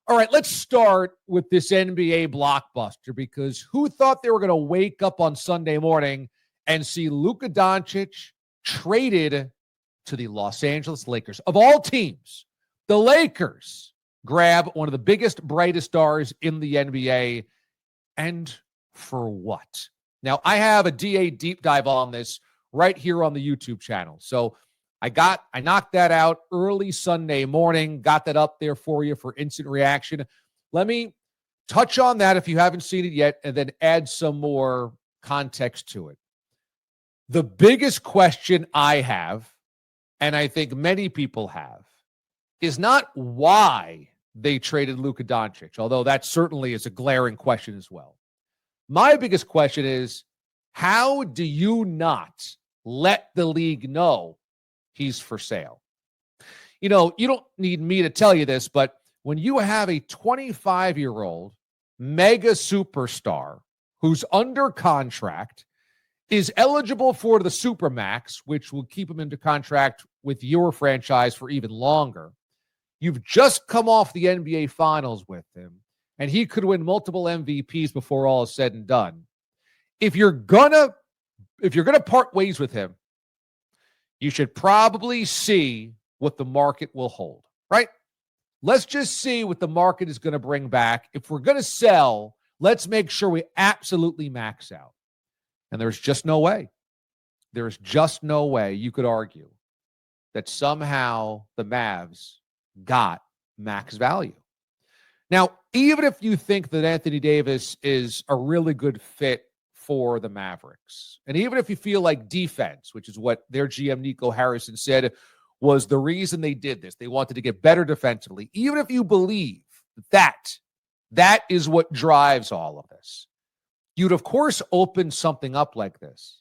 All right, let's start with this NBA blockbuster, because who thought they were going to wake up on Sunday morning and see Luka Doncic traded to the Los Angeles Lakers? Of all teams, the Lakers grab one of the biggest, brightest stars in the NBA. And for what? Now, I have a DA deep dive on this right here on the YouTube channel. So I knocked that out early Sunday morning, got that up there for you for instant reaction. Let me touch on that if you haven't seen it yet, and then add some more context to it. The biggest question I have, and I think many people have, is not why they traded Luka Doncic, although that certainly is a glaring question as well. My biggest question is, how do you not let the league know he's for sale? You know, you don't need me to tell you this, but when you have a 25-year-old mega superstar who's under contract, is eligible for the Supermax, which will keep him into contract with your franchise for even longer, you've just come off the NBA Finals with him, and he could win multiple MVPs before all is said and done. If you're gonna part ways with him, you should probably see what the market will hold, right? Let's just see what the market is going to bring back. If we're going to sell, let's make sure we absolutely max out. And there's just no way. There's just no way you could argue that somehow the Mavs got max value. Now, even if you think that Anthony Davis is a really good fit for the Mavericks, and even if you feel like defense, which is what their GM Nico Harrison said was the reason they did this, they wanted to get better defensively, even if you believe that is what drives all of this, you'd of course open something up like this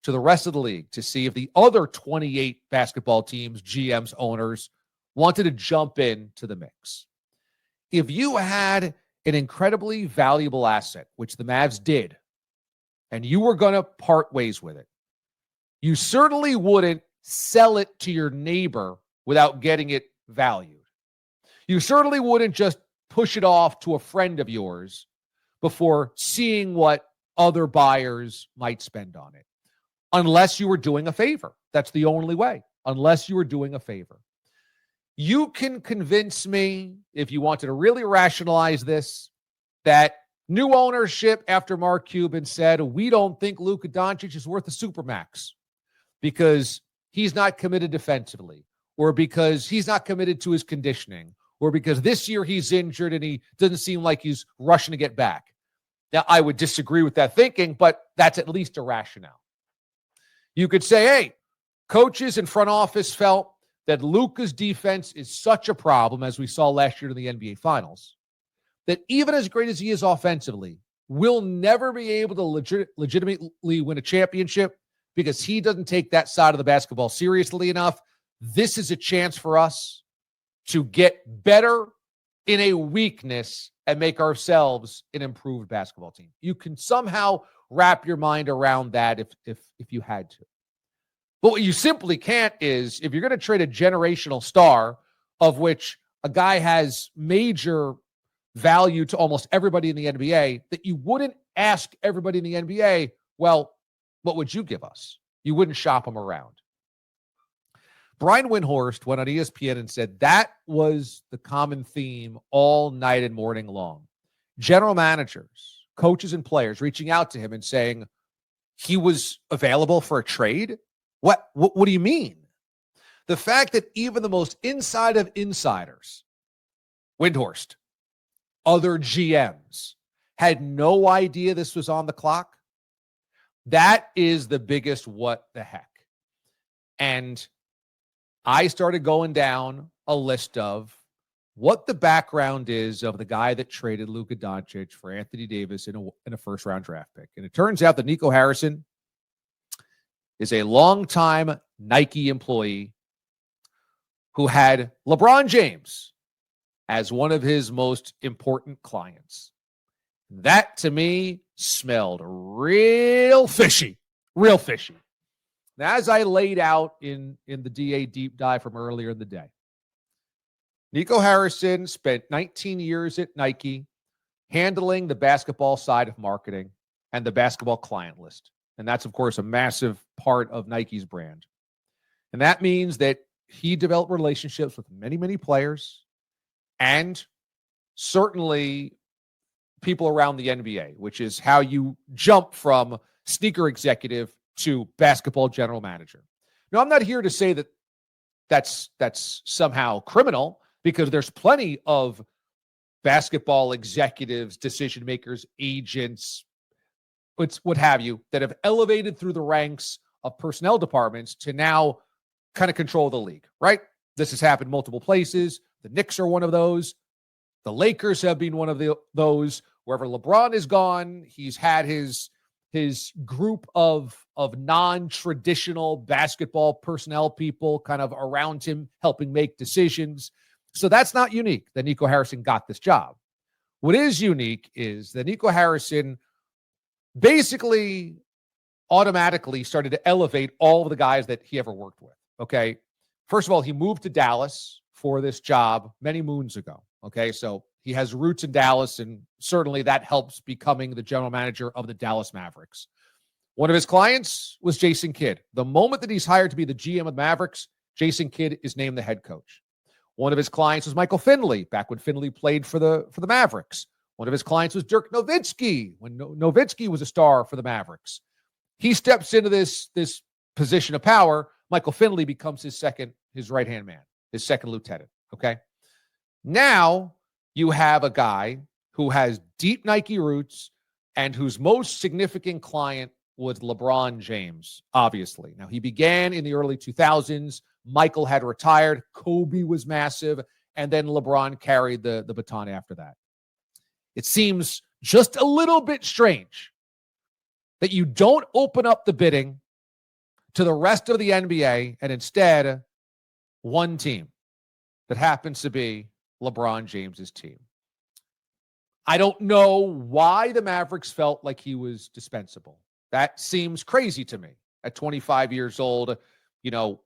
to the rest of the league to see if the other 28 basketball teams, GMs, owners wanted to jump into the mix. If you had an incredibly valuable asset, which the Mavs did, and you were going to part ways with it, you certainly wouldn't sell it to your neighbor without getting it valued. You certainly wouldn't just push it off to a friend of yours before seeing what other buyers might spend on it, unless you were doing a favor. That's the only way, unless you were doing a favor. You can convince me, if you wanted to really rationalize this, that new ownership after Mark Cuban said, we don't think Luka Doncic is worth a Supermax because he's not committed defensively, or because he's not committed to his conditioning, or because this year he's injured and he doesn't seem like he's rushing to get back. Now, I would disagree with that thinking, but that's at least a rationale. You could say, hey, coaches and front office felt that Luka's defense is such a problem, as we saw last year in the NBA Finals, that even as great as he is offensively, will never be able to legitimately win a championship because he doesn't take that side of the basketball seriously enough. This is a chance for us to get better in a weakness and make ourselves an improved basketball team. You can somehow wrap your mind around that if you had to. But what you simply can't is, if you're going to trade a generational star, of which a guy has major value to almost everybody in the NBA, that you wouldn't ask everybody in the NBA, well, what would you give us? You wouldn't shop them around. Brian Windhorst went on ESPN and said that was the common theme all night and morning long. General managers, coaches, and players reaching out to him and saying he was available for a trade? What do you mean? The fact that even the most inside of insiders, Windhorst, other GMs, had no idea this was on the clock, that is the biggest what the heck. And I started going down a list of what the background is of the guy that traded Luka Doncic for Anthony Davis in a first-round draft pick. And it turns out that Nico Harrison is a longtime Nike employee who had LeBron James as one of his most important clients. That, to me, smelled real fishy, real fishy. Now, as I laid out in the DA deep dive from earlier in the day, Nico Harrison spent 19 years at Nike handling the basketball side of marketing and the basketball client list. And that's, of course, a massive part of Nike's brand. And that means that he developed relationships with many, many players and certainly people around the NBA, which is how you jump from sneaker executive to basketball general manager. Now, I'm not here to say that that's somehow criminal, because there's plenty of basketball executives, decision makers, agents, what have you, that have elevated through the ranks of personnel departments to now kind of control the league, right? This has happened multiple places. The Knicks are one of those. The Lakers have been one of those. Wherever LeBron is gone, he's had his group of non-traditional basketball personnel people kind of around him helping make decisions. So that's not unique that Nico Harrison got this job. What is unique is that Nico Harrison basically automatically started to elevate all of the guys that he ever worked with. Okay. First of all, he moved to Dallas for this job many moons ago. Okay. So he has roots in Dallas, and certainly that helps becoming the general manager of the Dallas Mavericks. One of his clients was Jason Kidd. The moment that he's hired to be the GM of the Mavericks, Jason Kidd is named the head coach. One of his clients was Michael Finley, back when Finley played for the Mavericks. One of his clients was Dirk Nowitzki, when Nowitzki was a star for the Mavericks. He steps into this position of power. Michael Finley becomes his right-hand man, his second lieutenant, okay? Now you have a guy who has deep Nike roots and whose most significant client was LeBron James, obviously. Now, he began in the early 2000s. Michael had retired. Kobe was massive. And then LeBron carried the baton after that. It seems just a little bit strange that you don't open up the bidding to the rest of the NBA and instead one team that happens to be LeBron James's team. I don't know why the Mavericks felt like he was dispensable. That seems crazy to me at 25 years old,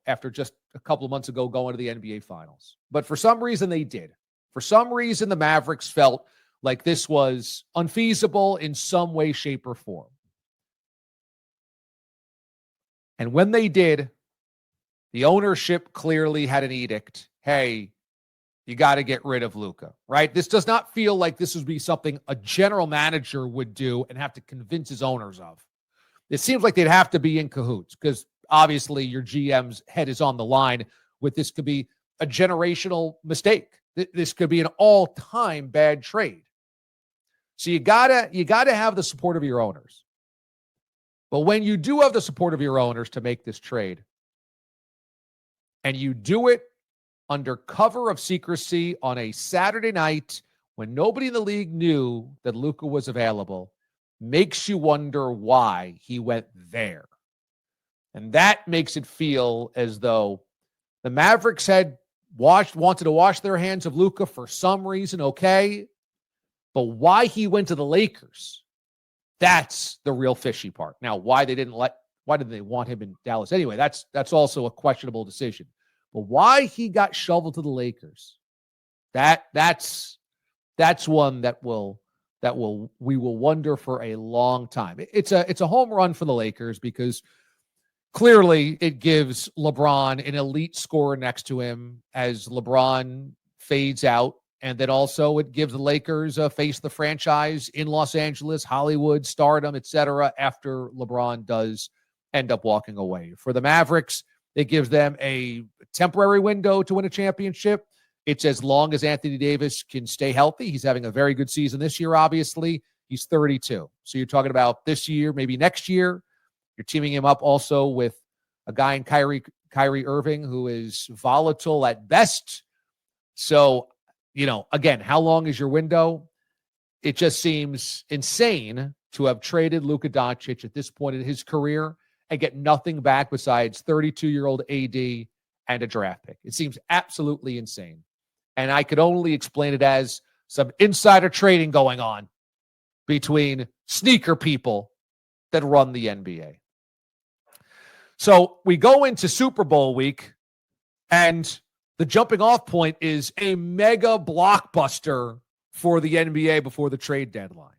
after just a couple of months ago going to the NBA Finals. But for some reason, they did. For some reason, the Mavericks felt like this was unfeasible in some way, shape, or form. And when they did, the ownership clearly had an edict. Hey, you got to get rid of Luka, right? This does not feel like this would be something a general manager would do and have to convince his owners of. It seems like they'd have to be in cahoots, because obviously your GM's head is on the line with this. Could be a generational mistake. This could be an all-time bad trade. So you gotta have the support of your owners. But when you do have the support of your owners to make this trade, and you do it under cover of secrecy on a Saturday night when nobody in the league knew that Luka was available, makes you wonder why he went there. And that makes it feel as though the Mavericks had wanted to wash their hands of Luka for some reason, okay, but why he went to the Lakers, that's the real fishy part. Now, why did they want him in Dallas anyway? That's also a questionable decision. But why he got shoveled to the Lakers, that's one that we will wonder for a long time. It's a home run for the Lakers, because clearly it gives LeBron an elite scorer next to him as LeBron fades out. And then also it gives the Lakers a face of the franchise in Los Angeles, Hollywood, stardom, etc., after LeBron does end up walking away. For the Mavericks, it gives them a temporary window to win a championship. It's as long as Anthony Davis can stay healthy. He's having a very good season this year, obviously. He's 32. So you're talking about this year, maybe next year. You're teaming him up also with a guy in Kyrie Irving, who is volatile at best. So, again, how long is your window? It just seems insane to have traded Luka Doncic at this point in his career and get nothing back besides 32-year-old AD and a draft pick. It seems absolutely insane. And I could only explain it as some insider trading going on between sneaker people that run the NBA. So we go into Super Bowl week, and the jumping off point is a mega blockbuster for the NBA before the trade deadline.